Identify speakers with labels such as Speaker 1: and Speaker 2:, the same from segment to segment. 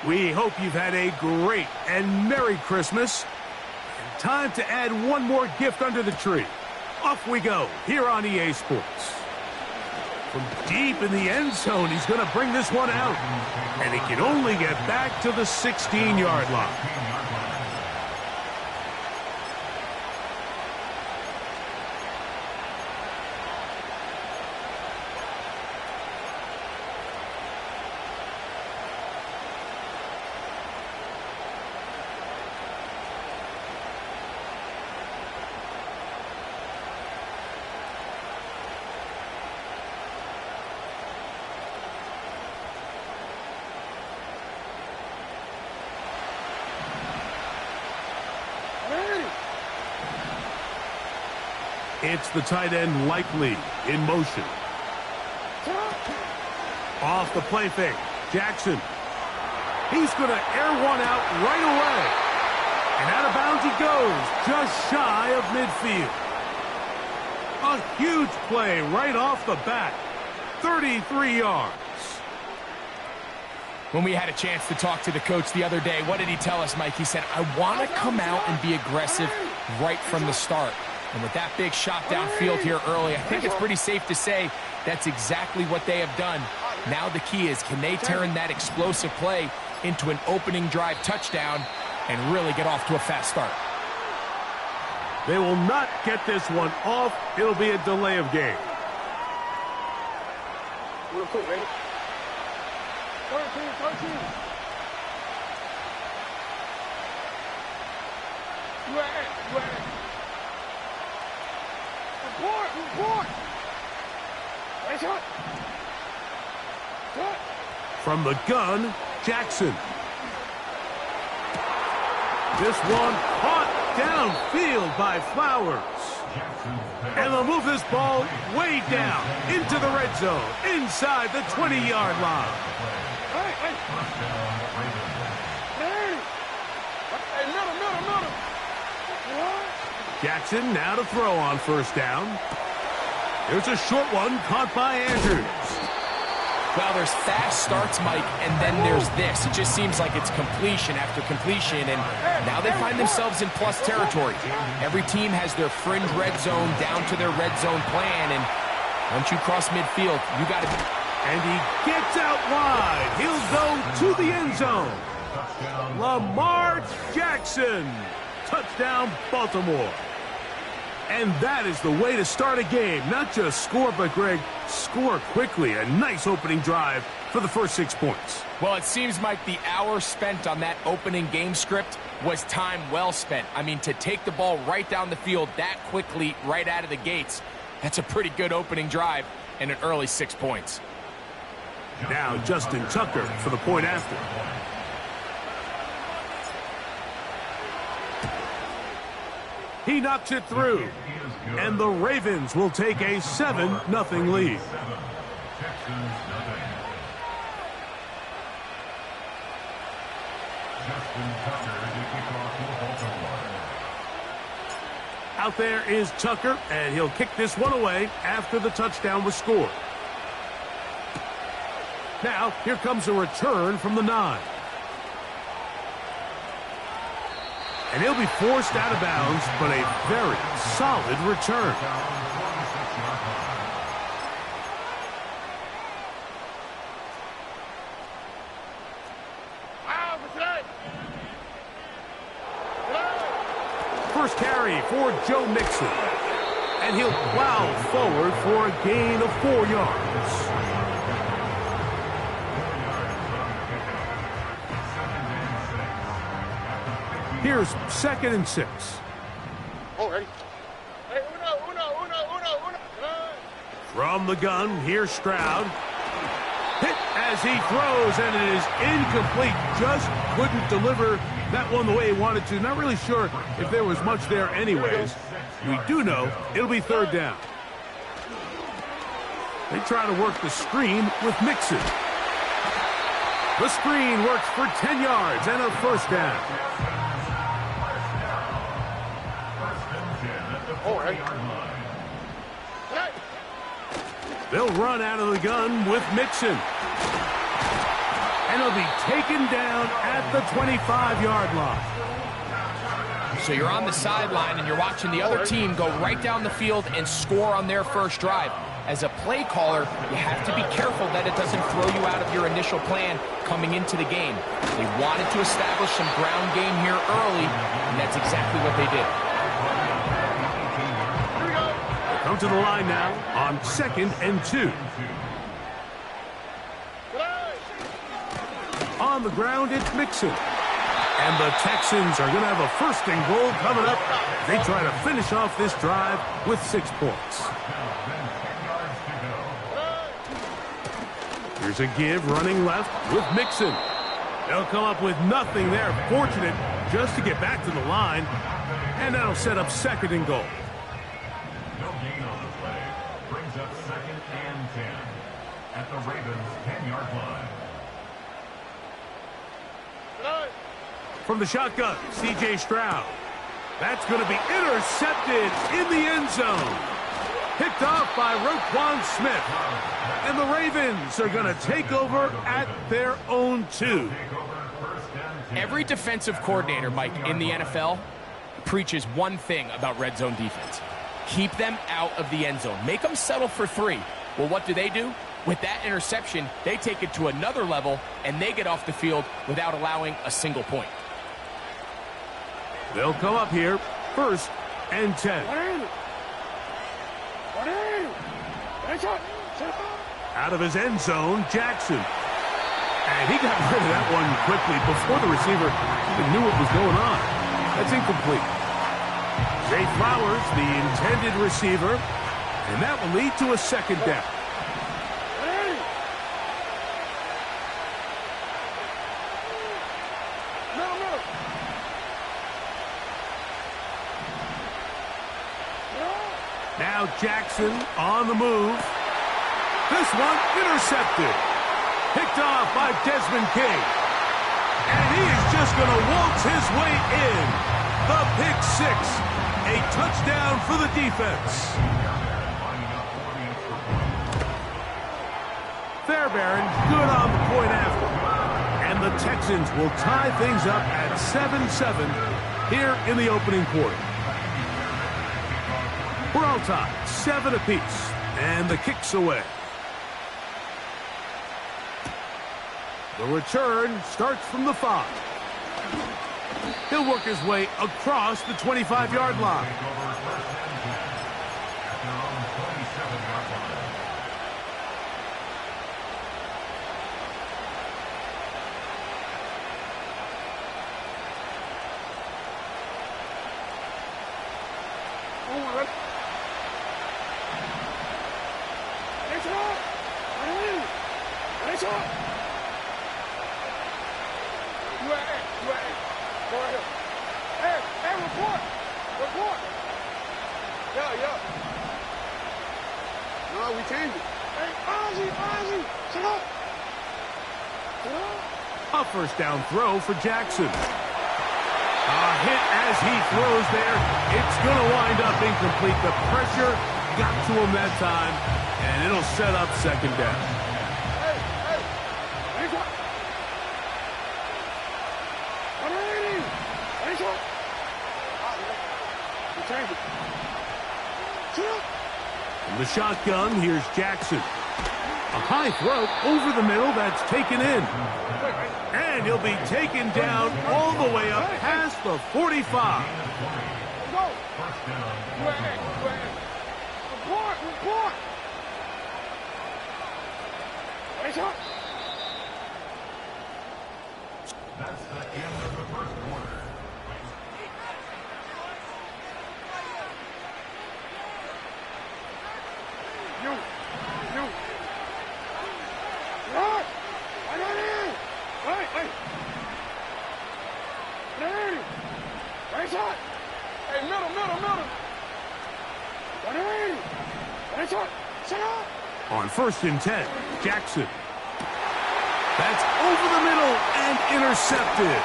Speaker 1: We hope you've had a great and Merry Christmas. And time to add one more gift under the tree. Off we go here on EA Sports. From deep in the end zone, he's going to bring this one out. And he can only get back to the 16-yard line. It's the tight end Likely in motion. Off the play fake, Jackson. He's going to air one out right away. And out of bounds he goes, just shy of midfield. A huge play right off the bat. 33 yards.
Speaker 2: When we had a chance to talk to the coach the other day, what did he tell us, Mike? He said, I want to come out and be aggressive right from the start. And with that big shot downfield here early, I think it's pretty safe to say that's exactly what they have done. Now the key is, can they turn that explosive play into an opening drive touchdown and really get off to a fast start?
Speaker 1: They will not get this one off. It'll be a delay of game.
Speaker 3: Real quick, ready? 13. You at? Report! Nice shot!
Speaker 1: From the gun, Jackson. This one caught downfield by Flowers. And they'll move this ball way down into the red zone, inside the 20-yard line.
Speaker 3: Middle.
Speaker 1: Jackson now to throw on first down. There's a short one caught by Andrews.
Speaker 2: Well, there's fast starts, Mike, and then there's this. It just seems like it's completion after completion, and now they find themselves in plus territory. Every team has their fringe red zone down to their red zone plan, and once you cross midfield, you got to...
Speaker 1: And he gets out wide. He'll go to the end zone. Lamar Jackson. Touchdown, Baltimore. And that is the way to start a game. Not just score, but, Greg, score quickly. A nice opening drive for the first 6 points.
Speaker 2: Well, it seems, Mike, the hour spent on that opening game script was time well spent. I mean, to take the ball right down the field that quickly right out of the gates, that's a pretty good opening drive and an early 6 points.
Speaker 1: Now Justin Tucker for the point after. He knocks it through, and the Ravens will take a 7-0 lead. Out there is Tucker, and he'll kick this one away after the touchdown was scored. Now, here comes a return from the 9. And he'll be forced out of bounds, but a very solid return. First carry for Joe Mixon. And he'll plow forward for a gain of 4 yards. Here's 2nd and 6.
Speaker 3: Alright. Hey, uno.
Speaker 1: From the gun, here's Stroud. Hit as he throws, and it is incomplete. Just couldn't deliver that one the way he wanted to. Not really sure if there was much there anyways. We do know it'll be 3rd down. They try to work the screen with Mixon. The screen works for 10 yards and a first down. They'll run out of the gun with Mixon. And he'll be taken down at the 25-yard line.
Speaker 2: So you're on the sideline and you're watching the other team go right down the field and score on their first drive. As a play caller, you have to be careful that it doesn't throw you out of your initial plan coming into the game. They wanted to establish some ground game here early, and that's exactly what they did.
Speaker 1: They come to the line now on 2nd and 2. On the ground, it's Mixon. And the Texans are going to have a 1st and goal coming up. They try to finish off this drive with 6 points. Here's a give running left with Mixon. They'll come up with nothing there. Fortunate just to get back to the line. And that'll set up 2nd and goal.
Speaker 4: No gain on the play. Brings up 2nd and 10 at the Ravens' 10-yard line.
Speaker 1: From the shotgun, C.J. Stroud. That's going to be intercepted in the end zone. Picked off by Roquan Smith. And the Ravens are going to take over at their own 2.
Speaker 2: Every defensive coordinator, Mike, in the NFL preaches one thing about red zone defense. Keep them out of the end zone. Make them settle for 3. Well, what do? With that interception, they take it to another level, and they get off the field without allowing a single point.
Speaker 1: They'll come up here, 1st and 10. Out of his end zone, Jackson. And he got rid of that one quickly before the receiver even knew what was going on. That's incomplete. Zay Flowers, the intended receiver, and that will lead to a 2nd down. Now Jackson on the move. This one intercepted. Picked off by Desmond King. And he is just going to waltz his way in. The pick 6. A touchdown for the defense. Fairbairn good on the point after. And the Texans will tie things up at 7-7 here in the opening quarter. We're all tied, 7 apiece, and the kick's away. The return starts from the 5. He'll work his way across the 25-yard line. A 1st down throw for Jackson. A hit as he throws there. It's going to wind up incomplete. The pressure got to him that time, and it'll set up 2nd down. From the shotgun, here's Jackson. A high throw over the middle that's taken in. And he'll be taken down all the way up past the 45.
Speaker 3: Report!
Speaker 4: That's the end of the 1st quarter.
Speaker 1: On 1st and 10, Jackson. That's over the middle and intercepted.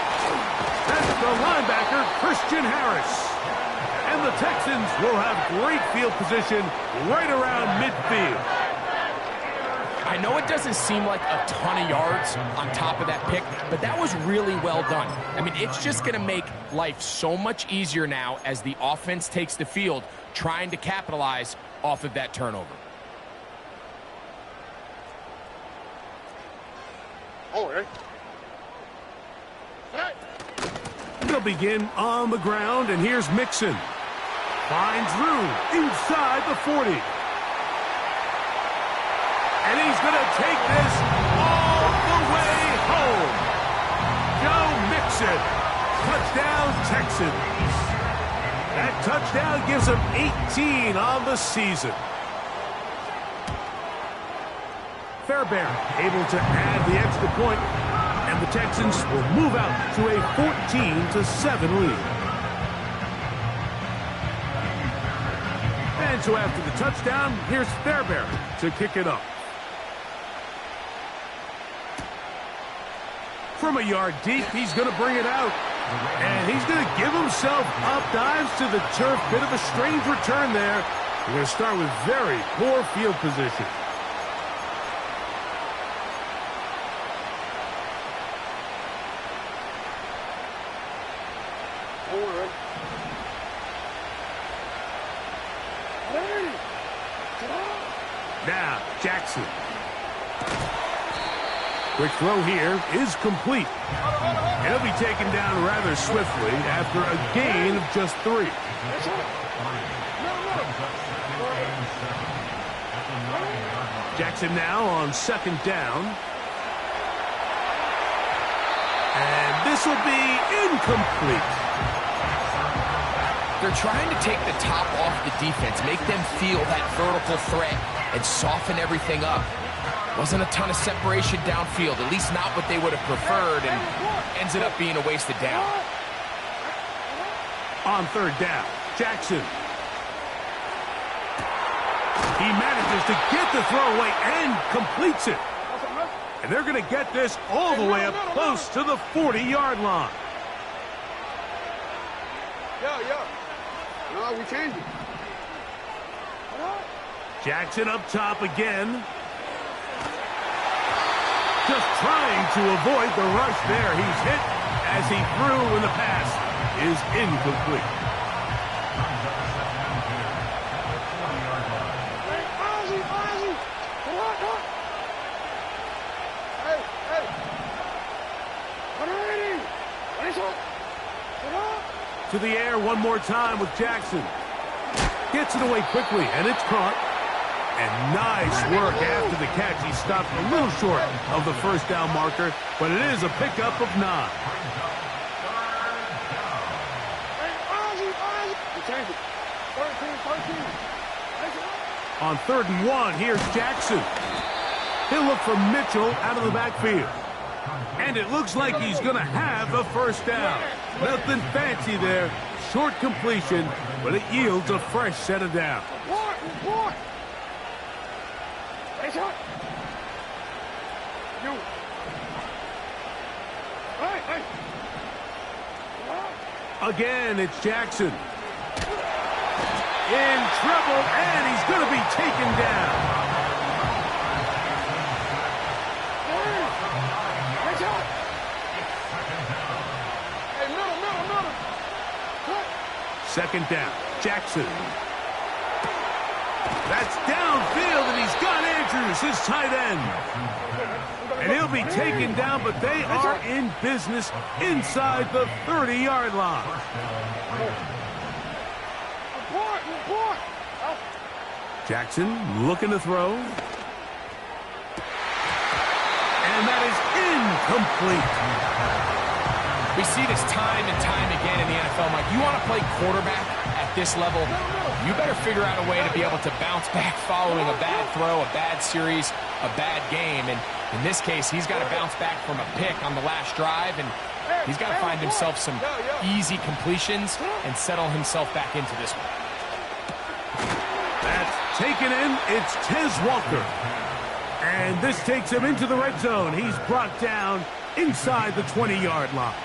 Speaker 1: That's the linebacker, Christian Harris. And the Texans will have great field position right around midfield.
Speaker 2: I I know it doesn't seem like a ton of yards on top of that pick, but that was really well done. I mean, it's just going to make life so much easier now as the offense takes the field, trying to capitalize off of that turnover.
Speaker 3: All right.
Speaker 1: They'll begin on the ground, and here's Mixon. Finds room inside the 40. And he's going to take this all the way home. Joe Mixon, touchdown Texans. That touchdown gives him 18 on the season. Fairbairn able to add the extra point, and the Texans will move out to a 14-7 lead. And so after the touchdown, here's Fairbairn to kick it up. From a yard deep, he's going to bring it out. And he's going to give himself up, dives to the turf. Bit of a strange return there. We're going to start with very poor field position. Now, Jackson. Quick throw here is complete. He'll be taken down rather swiftly after a gain of just 3. Jackson now on 2nd down. And this will be incomplete.
Speaker 2: They're trying to take the top off the defense, make them feel that vertical threat, and soften everything up. Wasn't a ton of separation downfield, at least not what they would have preferred, and ends it up being a wasted down.
Speaker 1: On 3rd down, Jackson. He manages to get the throw away and completes it. And they're going to get this all the way up close to the 40-yard line.
Speaker 3: Yeah. No, we changed it.
Speaker 1: Jackson up top again. Just trying to avoid the rush there. He's hit as he threw, and the pass is incomplete. To the air one more time with Jackson. Gets it away quickly, and it's caught. And nice work after the catch. He stopped a little short of the 1st down marker, but it is a pickup of 9. On 3rd and 1, here's Jackson. He'll look for Mitchell out of the backfield. And it looks like he's going to have the 1st down. Nothing fancy there. Short completion, but it yields a fresh set of downs. Again, it's Jackson. In trouble, and he's going to be taken down. Second down, Jackson. That's downfield, and he's got Andrews, his tight end. And he'll be taken down, but they are in business inside the 30-yard line. Jackson looking to throw. And that is incomplete.
Speaker 2: We see this time and time again in the NFL, Mike. You want to play quarterback at this level, you better figure out a way to be able to bounce back following a bad throw, a bad series, a bad game. And in this case, he's got to bounce back from a pick on the last drive, and he's got to find himself some easy completions and settle himself back into this one.
Speaker 1: That's taken in. It's Tez Walker. And this takes him into the red zone. He's brought down inside the 20-yard line.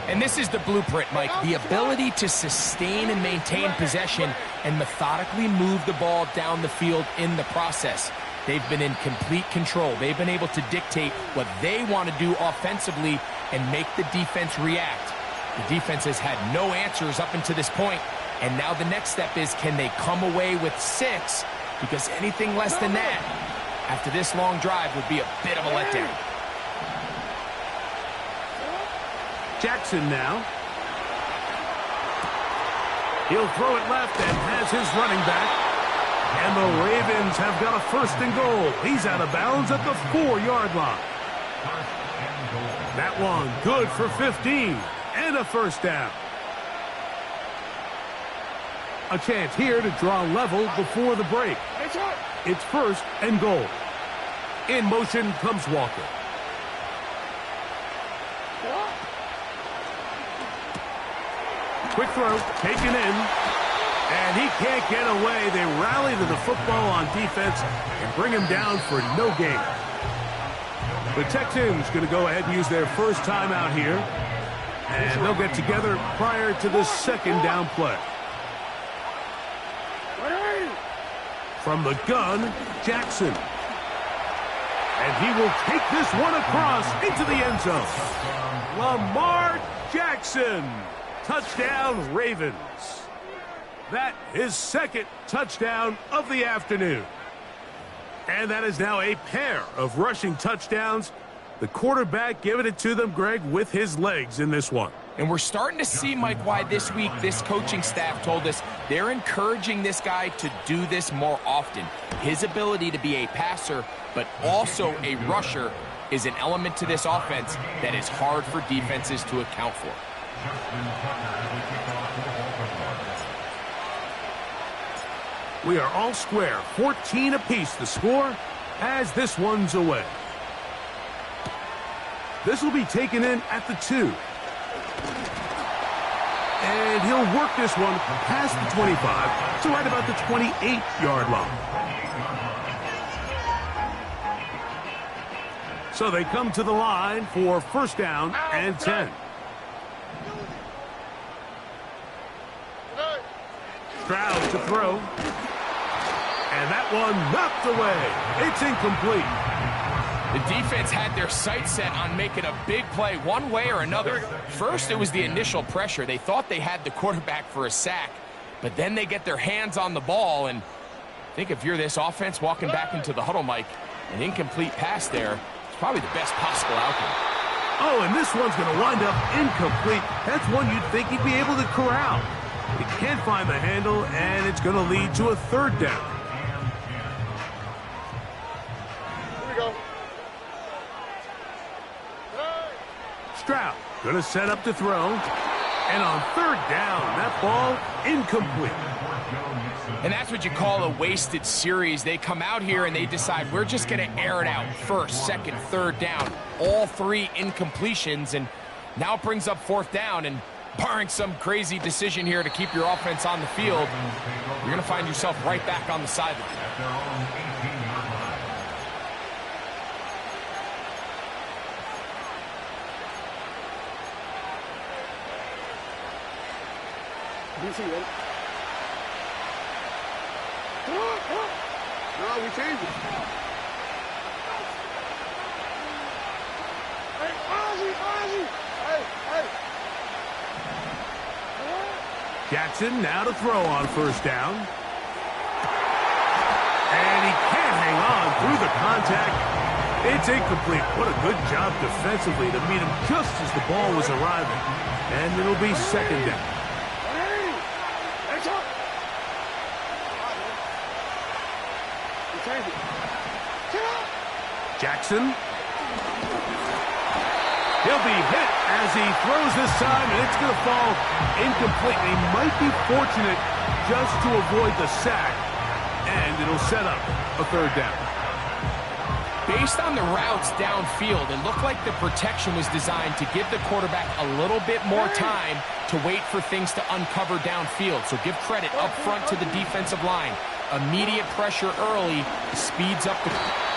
Speaker 2: And this is the blueprint, Mike. The ability to sustain and maintain possession and methodically move the ball down the field in the process. they've been in complete control. They've been able to dictate what they want to do offensively and make the defense react. The defense has had no answers up until this point, and now the next step is, can they come away with 6? Because anything less than that, after this long drive, would be a bit of a letdown.
Speaker 1: Jackson now. He'll throw it left and has his running back. And the Ravens have got a 1st and goal. He's out of bounds at the 4-yard line. That one good for 15 and a 1st down. A chance here to draw level before the break. It's 1st and goal. In motion comes Walker. Quick throw, taken in, and he can't get away. They rally to the football on defense and bring him down for no gain. The Texans going to go ahead and use their 1st timeout here, and they'll get together prior to the 2nd down play. From the gun, Jackson. And he will take this one across into the end zone. Lamar Jackson. Touchdown, Ravens. That is 2nd touchdown of the afternoon. And that is now a pair of rushing touchdowns. The quarterback giving it to them, Greg, with his legs in this one.
Speaker 2: And we're starting to see, Mike, why this week this coaching staff told us they're encouraging this guy to do this more often. His ability to be a passer, but also a rusher, is an element to this offense that is hard for defenses to account for.
Speaker 1: We are all square. 14 apiece the score as this one's away. This will be taken in at the 2. And he'll work this one past the 25 to right about the 28-yard line. So they come to the line for 1st down and 10. Stroud to throw. And that one knocked away. It's incomplete.
Speaker 2: The defense had their sights set on making a big play one way or another. First, it was the initial pressure. They thought they had the quarterback for a sack, but then they get their hands on the ball, and I think if you're this offense walking back into the huddle, Mike, an incomplete pass there is probably the best possible outcome.
Speaker 1: Oh, and this one's going to wind up incomplete. That's one you'd think he'd be able to corral. He can't find the handle, and it's going to lead to a 3rd down.
Speaker 3: Here we go.
Speaker 1: Stroud going to set up to throw. And on 3rd down, that ball incomplete.
Speaker 2: And that's what you call a wasted series. They come out here and they decide we're just going to air it out. 1st, 2nd, 3rd down. All 3 incompletions, and now it brings up 4th down. And barring some crazy decision here to keep your offense on the field, you're going to find yourself right back on the sideline.
Speaker 3: No, we changed it. Hey, Ozzy! Hey!
Speaker 1: Jackson now to throw on 1st down. And he can't hang on through the contact. It's incomplete. What a good job defensively to meet him just as the ball was arriving. And it'll be 2nd down. Jackson. He'll be hit as he throws this time, and it's going to fall incomplete. He might be fortunate just to avoid the sack, and it'll set up a 3rd down.
Speaker 2: Based on the routes downfield, it looked like the protection was designed to give the quarterback a little bit more time to wait for things to uncover downfield. So give credit up front to the defensive line. Immediate pressure early speeds up the...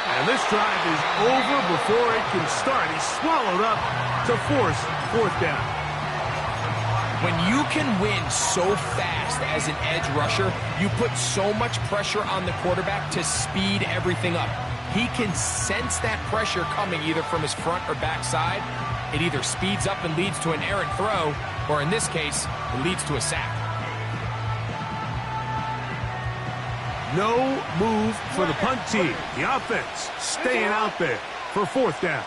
Speaker 1: And this drive is over before it can start. He's swallowed up to force 4th down.
Speaker 2: When you can win so fast as an edge rusher, you put so much pressure on the quarterback to speed everything up. He can sense that pressure coming either from his front or back side. It either speeds up and leads to an errant throw, or in this case, it leads to a sack.
Speaker 1: No move for the punt team. The offense staying out there for fourth down.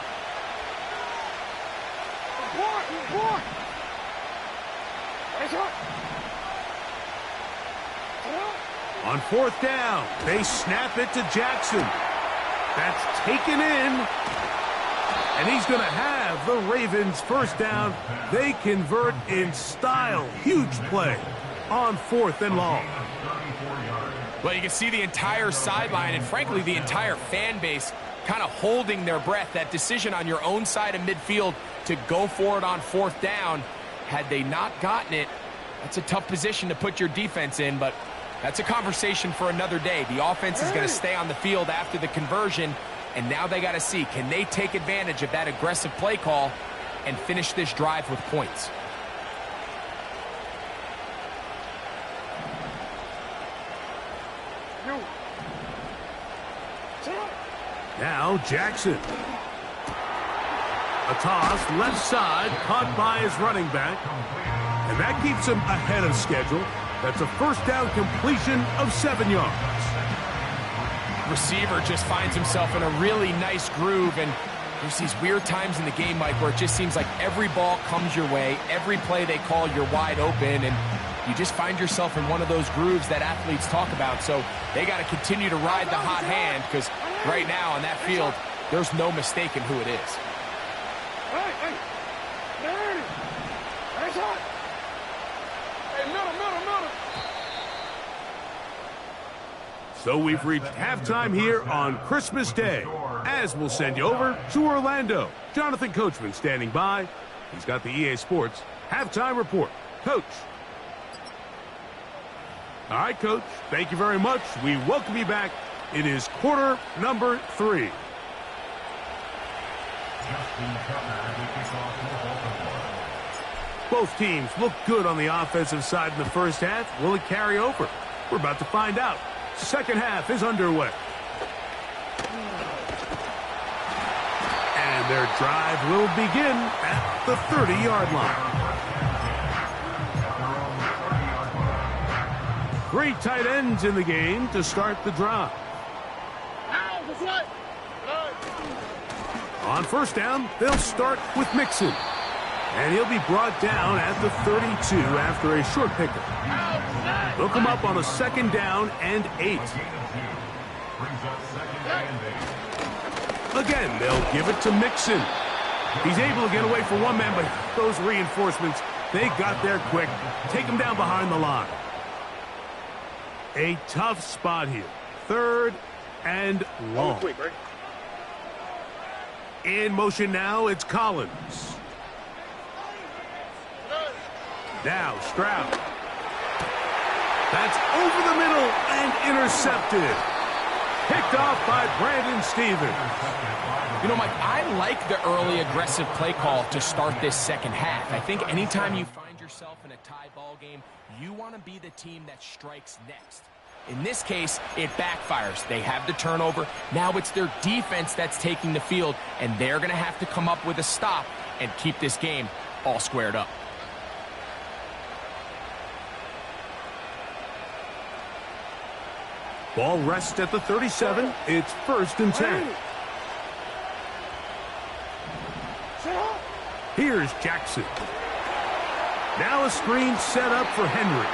Speaker 1: On fourth down, they snap it to Jackson. That's taken in. And he's going to have the Ravens first down. They convert in style. Huge play on 4th and long.
Speaker 2: Well, you can see the entire sideline and, frankly, the entire fan base kind of holding their breath. That decision on your own side of midfield to go for it on 4th down, had they not gotten it, that's a tough position to put your defense in, but that's a conversation for another day. The offense is going to stay on the field after the conversion, and now they got to see, can they take advantage of that aggressive play call and finish this drive with points?
Speaker 1: Now Jackson. A toss, left side, caught by his running back. And that keeps him ahead of schedule. That's a first down completion of 7 yards.
Speaker 2: Receiver just finds himself in a really nice groove, and there's these weird times in the game, Mike, where it just seems like every ball comes your way, every play they call, you're wide open, and you just find yourself in one of those grooves that athletes talk about. So they got to continue to ride the hot hand, because right now on that field, there's no mistaking who it is.
Speaker 1: So we've reached halftime here on Christmas Day, as we'll send you over to Orlando. Jonathan Coachman standing by. He's got the EA Sports halftime report. Coach. All right, Coach. Thank you very much. We welcome you back. It is quarter number 3. Both teams look good on the offensive side in the first half. Will it carry over? We're about to find out. Second half is underway. And their drive will begin at the 30-yard line. 3 tight ends in the game to start the drive. On first down, they'll start with Mixon. And he'll be brought down at the 32 after a short pickup. They'll come up on a 2nd down and 8. Again, they'll give it to Mixon. He's able to get away for one man, but those reinforcements, they got there quick. Take him down behind the line. A tough spot here. 3rd and long. In motion now, it's Collins. Now Stroud. That's over the middle and intercepted. Picked off by Brandon Stevens.
Speaker 2: You know, Mike, I like the early aggressive play call to start this second half. I think anytime you find yourself in a tie ball game, you want to be the team that strikes next. In this case, it backfires. They have the turnover. Now it's their defense that's taking the field, and they're going to have to come up with a stop and keep this game all squared up.
Speaker 1: Ball rests at the 37. It's 1st and 10. Here's Jackson. Now a screen set up for Henry.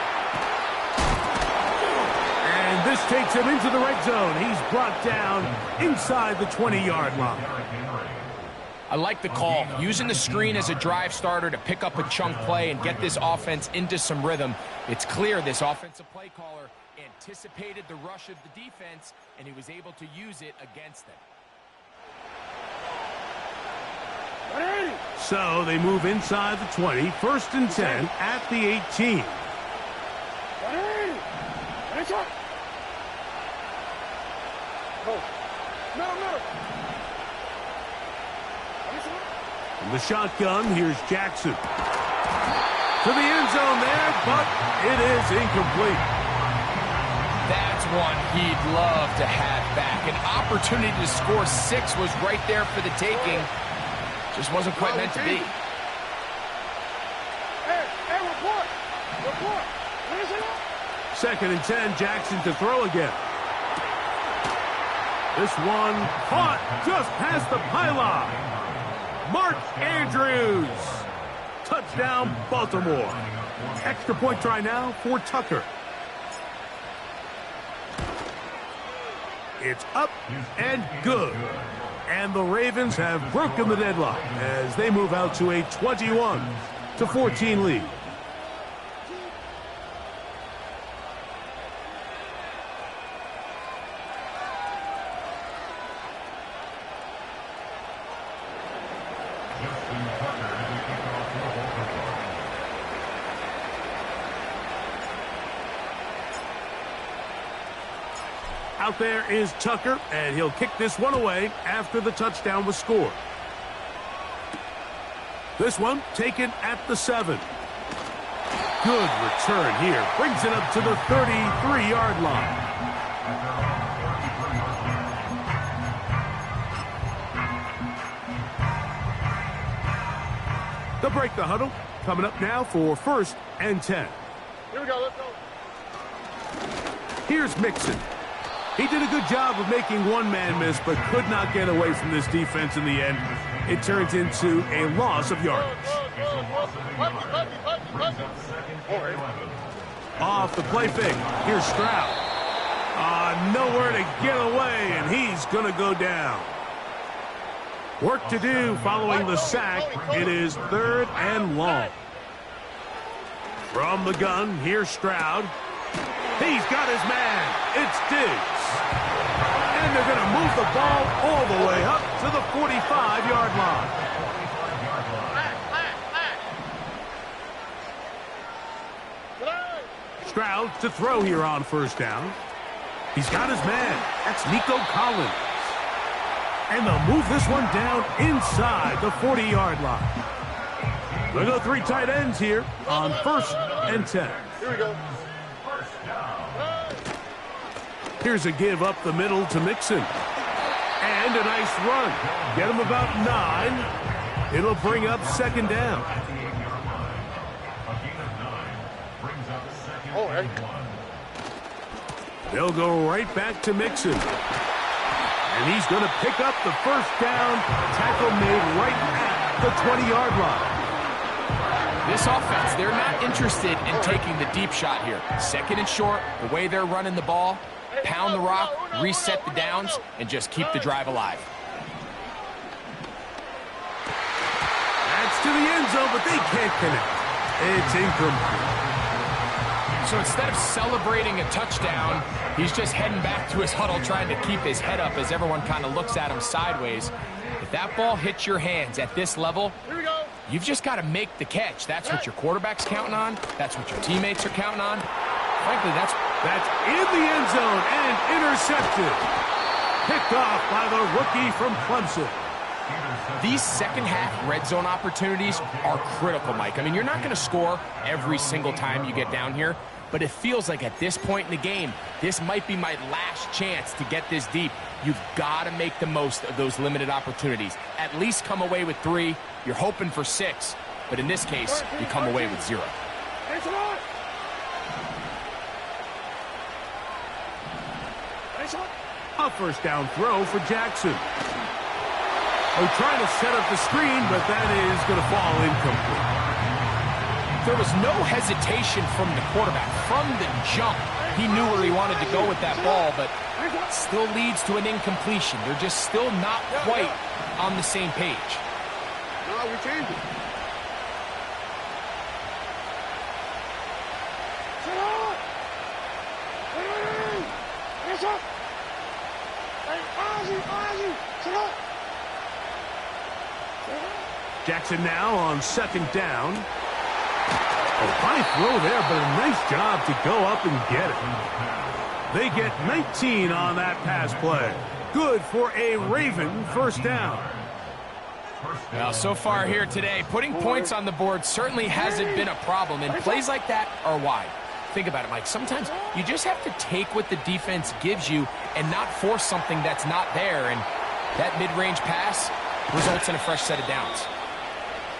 Speaker 1: And this takes him into the red zone. He's brought down inside the 20-yard line.
Speaker 2: I like the call. Using the screen as a drive starter to pick up a chunk play and get this offense into some rhythm. It's clear this offensive play caller anticipated the rush of the defense, and he was able to use it against them.
Speaker 1: So they move inside the 20, 1st and 10 at the 18. From the shotgun, here's Jackson. To the end zone there, but it is incomplete.
Speaker 2: That's one he'd love to have back. An opportunity to score 6 was right there for the taking. Just wasn't quite meant to be.
Speaker 3: Hey, report. Report. Where's it at?
Speaker 1: 2nd and 10, Jackson to throw again. This one caught just past the pylon. Mark Andrews. Touchdown, Baltimore. Extra point try now for Tucker. It's up and good. And the Ravens have broken the deadlock as they move out to a 21-14 lead. Out there is Tucker, and he'll kick this one away after the touchdown was scored. This one taken at the 7. Good return here. Brings it up to the 33-yard line. They'll break the huddle. Coming up now for 1st and 10.
Speaker 3: Here we go, let's go.
Speaker 1: Here's Mixon. He did a good job of making one man miss, but could not get away from this defense in the end. It turns into a loss of yardage. Off the play fake. Here's Stroud. Nowhere to get away, and he's going to go down. Work to do following the sack. It is 3rd and long. From the gun, here's Stroud. He's got his man. It's Diggs. And they're going to move the ball all the way up to the 45-yard line. Stroud to throw here on 1st down. He's got his man. That's Nico Collins. And they'll move this one down inside the 40-yard line. They'll go 3 tight ends here on 1st and 10.
Speaker 3: Here we go.
Speaker 1: Here's a give up the middle to Mixon. And a nice run. Get him about 9. It'll bring up 2nd down.
Speaker 3: Oh, hey.
Speaker 1: They'll go right back to Mixon. And he's going to pick up the 1st down. Tackle made right at the 20-yard line.
Speaker 2: This offense, they're not interested in taking the deep shot here. 2nd and short, the way they're running the ball, pound the rock, reset the downs, and just keep the drive alive.
Speaker 1: That's to the end zone, but they can't connect. It's incomplete.
Speaker 2: So instead of celebrating a touchdown, he's just heading back to his huddle trying to keep his head up as everyone kind of looks at him sideways. If that ball hits your hands at this level, you've just got to make the catch. That's what your quarterback's counting on. That's what your teammates are counting on. Frankly, that's
Speaker 1: in the end zone and intercepted. Picked off by the rookie from Clemson.
Speaker 2: These second-half red zone opportunities are critical, Mike. I mean, you're not going to score every single time you get down here, but it feels like at this point in the game, this might be my last chance to get this deep. You've got to make the most of those limited opportunities. At least come away with 3. You're hoping for 6, but in this case, you come away with 0.
Speaker 1: A 1st down throw for Jackson. They're trying to set up the screen, but that is going to fall incomplete.
Speaker 2: There was no hesitation from the quarterback. From the jump, he knew where he wanted to go with that ball, but still leads to an incompletion. They're just still not quite on the same page.
Speaker 3: No, we changed it.
Speaker 1: Jackson now on 2nd down. A high throw there, but a nice job to go up and get it. They get 19 on that pass play. Good for a Raven 1st down.
Speaker 2: Well, so far here today, putting points on the board certainly hasn't been a problem, and plays like that are why. Think about it, Mike. Sometimes you just have to take what the defense gives you and not force something that's not there, and that mid-range pass results in a fresh set of downs.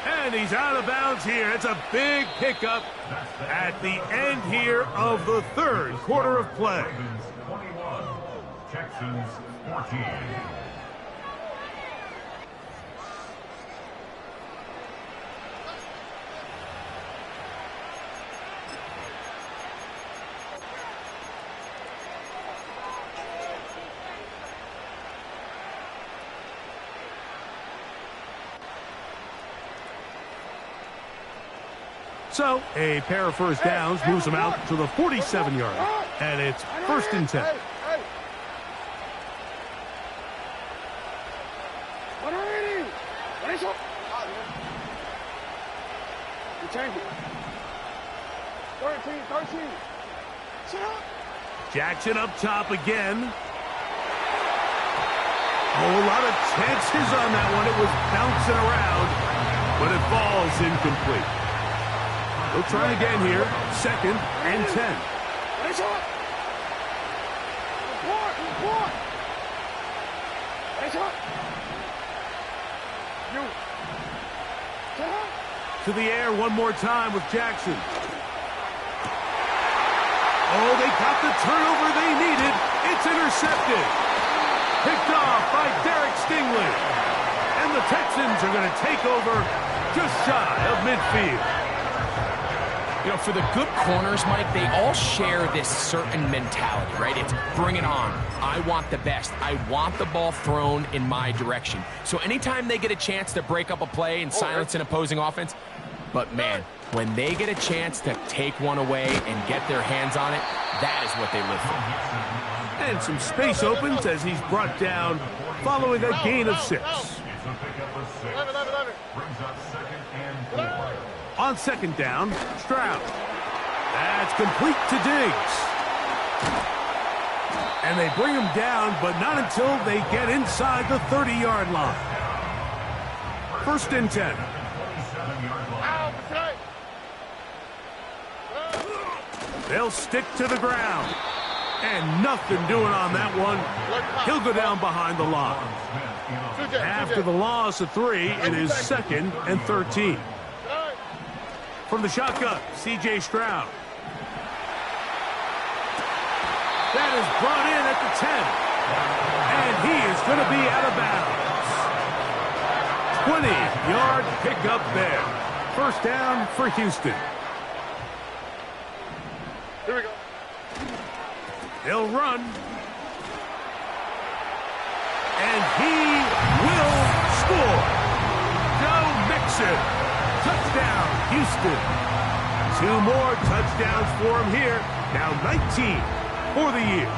Speaker 1: And he's out of bounds here. It's a big pickup at the end here of the third quarter of play.
Speaker 4: Ravens 21, Texans 14.
Speaker 1: So, a pair of first downs moves them out to the 47-yard, and it's 1st and 10. Jackson up top again. Oh, a lot of chances on that one. It was bouncing around, but it falls incomplete. We'll try again here. 2nd and 10. To the air one more time with Jackson. Oh, they got the turnover they needed. It's intercepted. Picked off by Derek Stingley. And the Texans are going to take over just shy of midfield.
Speaker 2: You know, for the good corners, Mike, they all share this certain mentality, right? It's bring it on. I want the best. I want the ball thrown in my direction. So anytime they get a chance to break up a play and silence an opposing offense, but man, when they get a chance to take one away and get their hands on it, that is what they live for.
Speaker 1: And some space opens as he's brought down following a gain of 6. On 2nd down, Stroud. That's complete to Diggs. And they bring him down, but not until they get inside the 30-yard line. 1st and 10. They'll stick to the ground. And nothing doing on that one. He'll go down behind the line. After the loss of 3, it is 2nd and 13. From the shotgun, C.J. Stroud. That is brought in at the 10. And he is going to be out of bounds. 20-yard pickup there. 1st down for Houston.
Speaker 3: Here we go.
Speaker 1: They'll run. And he will score. Joe Mixon. Touchdown, Houston. 2 more touchdowns for him here. Now 19 for the year.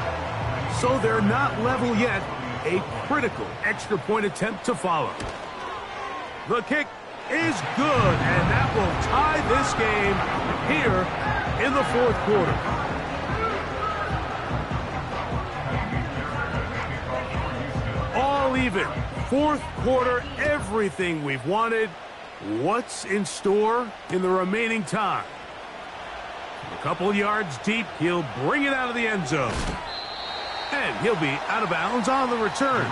Speaker 1: So they're not level yet. A critical extra point attempt to follow. The kick is good, and that will tie this game here in the 4th quarter. All even. 4th quarter, everything we've wanted. What's in store in the remaining time? A couple yards deep, he'll bring it out of the end zone. And he'll be out of bounds on the return.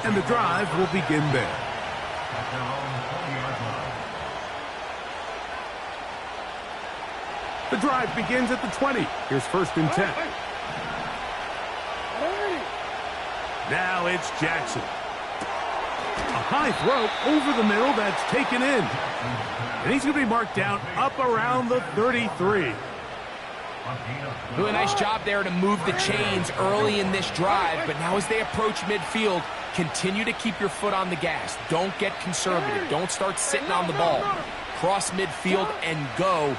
Speaker 1: And the drive will begin there. The drive begins at the 20. Here's 1st and 10. Now it's Jackson. A high throw over the middle that's taken in. And he's going to be marked down up around the 33.
Speaker 2: Doing a nice job there to move the chains early in this drive, but now as they approach midfield, continue to keep your foot on the gas. Don't get conservative. Don't start sitting on the ball. Cross midfield and go.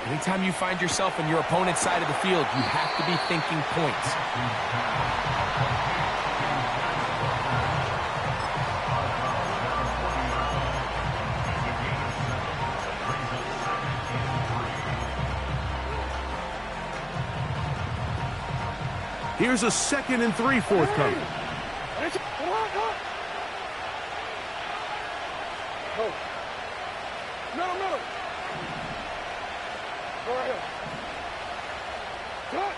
Speaker 2: Anytime you find yourself on your opponent's side of the field, you have to be thinking points.
Speaker 1: Here's a 2nd and 3 forthcoming.
Speaker 3: Go. Middle. Go right here. Cut.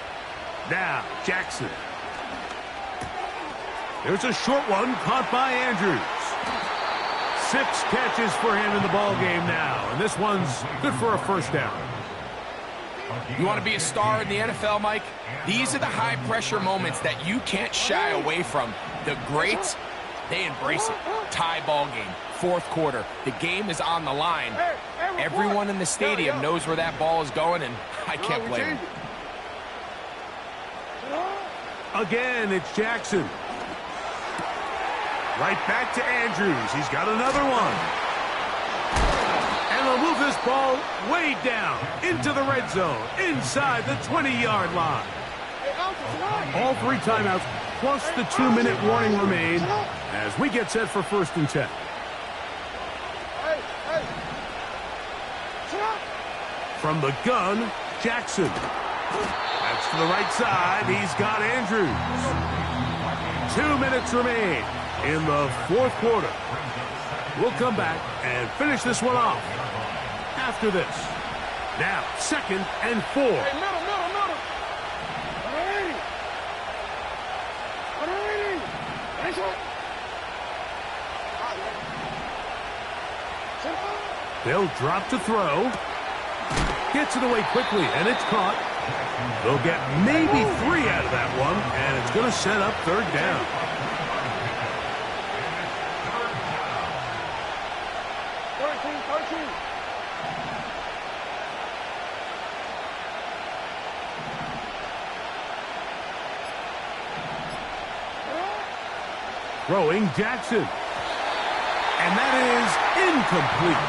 Speaker 1: Now, Jackson. There's a short one caught by Andrews. 6 catches for him in the ball game now, and this one's good for a first down.
Speaker 2: You want to be a star in the NFL, Mike? These are the high-pressure moments that you can't shy away from. The greats, they embrace it. Tie ball game, 4th quarter. The game is on the line. Everyone in the stadium knows where that ball is going, and I can't blame them.
Speaker 1: Again, it's Jackson. Right back to Andrews. He's got another one. And they'll move this ball way down into the red zone, inside the 20-yard line. All 3 timeouts, plus the 2-minute warning remain as we get set for 1st and 10. From the gun, Jackson. That's to the right side. He's got Andrews. 2 minutes remain in the 4th quarter. We'll come back and finish this one off after this. Now, 2nd and 4.
Speaker 3: Hey, middle. 180. Nice one.
Speaker 1: They'll drop to throw. Gets it away quickly, and it's caught. They'll get maybe 3 out of that one, and it's going to set up 3rd down. Throwing Jackson. And that is incomplete.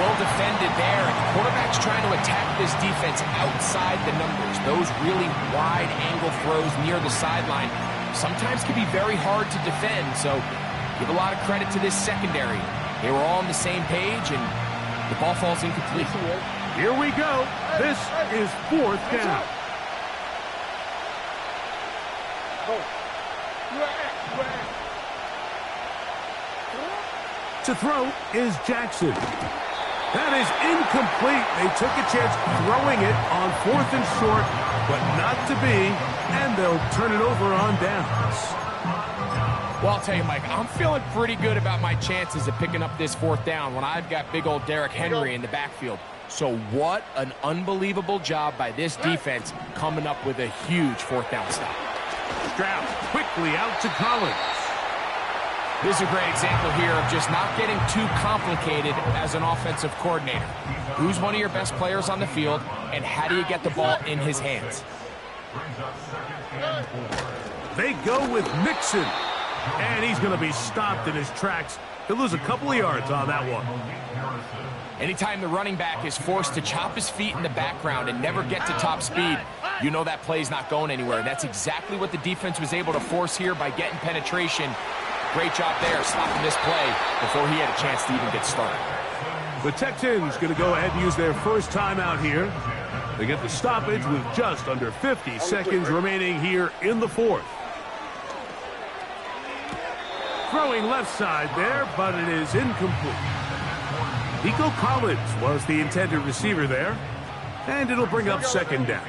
Speaker 2: Well defended there, and the quarterback's trying to attack this defense outside the numbers. Those really wide angle throws near the sideline sometimes can be very hard to defend, so give a lot of credit to this secondary. They were all on the same page, and the ball falls incomplete.
Speaker 1: Here we go. This is 4th down. To throw is Jackson. That is incomplete. They took a chance throwing it on 4th and short, but not to be, and they'll turn it over on downs.
Speaker 2: Well, I'll tell you, Mike, I'm feeling pretty good about my chances of picking up this 4th down when I've got big old Derrick Henry in the backfield. So what an unbelievable job by this defense coming up with a huge 4th down stop.
Speaker 1: Stroud quickly out to Collins.
Speaker 2: This is a great example here of just not getting too complicated as an offensive coordinator. Who's one of your best players on the field, and how do you get the ball in his hands?
Speaker 1: They go with Mixon, and he's going to be stopped in his tracks. He'll lose a couple of yards on that one.
Speaker 2: Anytime the running back is forced to chop his feet in the background and never get to top speed, you know that play's not going anywhere. That's exactly what the defense was able to force here by getting penetration. Great job there, stopping this play before he had a chance to even get started.
Speaker 1: The Texans going to go ahead and use their first timeout here. They get the stoppage with just under 50 seconds remaining here in the 4th. Throwing left side there, but it is incomplete. Nico Collins was the intended receiver there, and it'll bring up 2nd down.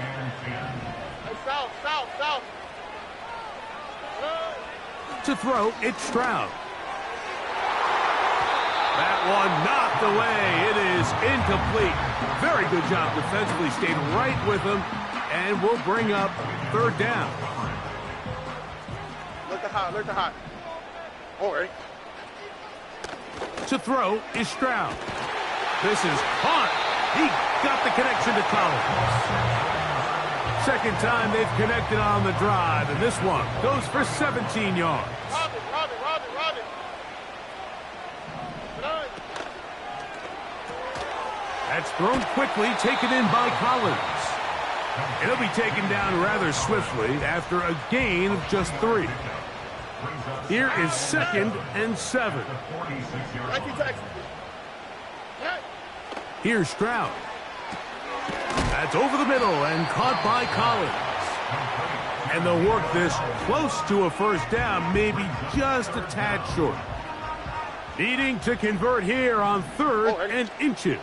Speaker 3: South.
Speaker 1: To throw, it's Stroud. That one knocked away. It is incomplete. Very good job defensively. Stayed right with him, and we'll bring up 3rd down.
Speaker 3: Look at hot. All right.
Speaker 1: To throw is Stroud. This is caught. He got the connection to Collins. 2nd time they've connected on the drive, and this one goes for 17 yards.
Speaker 3: Robin.
Speaker 1: That's thrown quickly, taken in by Collins. And he'll be taken down rather swiftly after a gain of just 3. Here is 2nd and 7. Here's Stroud. That's over the middle and caught by Collins. And they'll work this close to a 1st down, maybe just a tad short. Needing to convert here on 3rd and inches.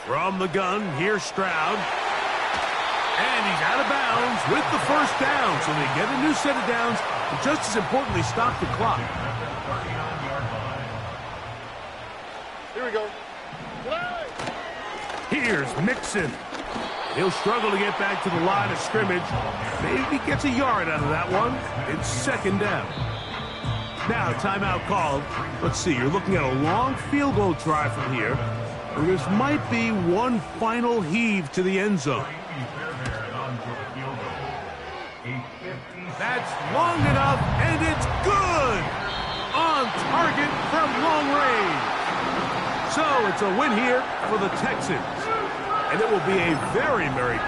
Speaker 1: From the gun, here's Stroud. And he's out of bounds with the first down. So they get a new set of downs, and just as importantly, stop the clock.
Speaker 3: Here we go.
Speaker 1: Here's Mixon. He'll struggle to get back to the line of scrimmage. Maybe gets a yard out of that one. It's 2nd down. Now, timeout called. Let's see, you're looking at a long field goal try from here. This might be one final heave to the end zone. That's long enough, and it's good! On target from long range. So it's a win here for the Texans. And it will be a very merry